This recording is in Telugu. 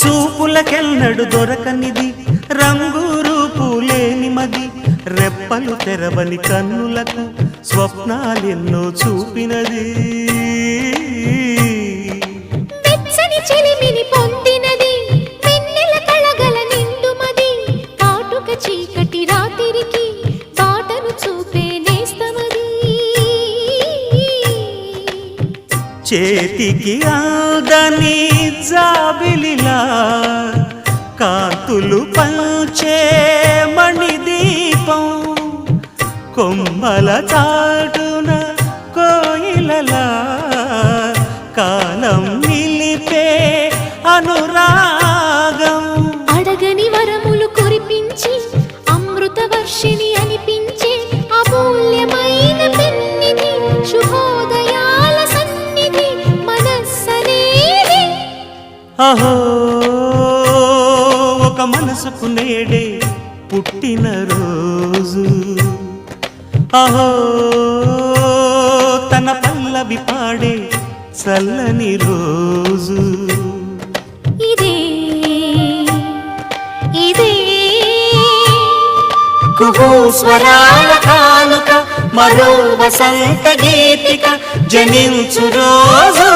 చూపులకెన్నడు దొరకనిది రంగు రూపు లేని మది రెప్పలు తెరవని కన్నులకు స్వప్నాలెన్నో చూపినది వెచ్చని చెలిమిని పొందినది వెన్నెల కళగల నిండుమది కాటుక చీకటి రాత్రికి బాటను చూపే నేస్తమది చేతికి ఆదని జాబిలిలా కాంతులు పంచే మణిదీపం కొమ్మల చాటున కోయిలలా కాలం నిలిపే అనురాగం అడగని వరములు కురిపించి అమృత వర్షిణి అనిపించే అమూల్యమైన పెన్నిధి శుభోదయాల సన్నిధి మనస్సనేది అహో ఒక మనసుకు నేడే పుట్టిన రోజు అహో తన పల్లవి పాడే చల్లని రోజు ఇదే ఇదే కుహూ స్వరాల కానుక మరో వసంత గీతిక జనించు రోజు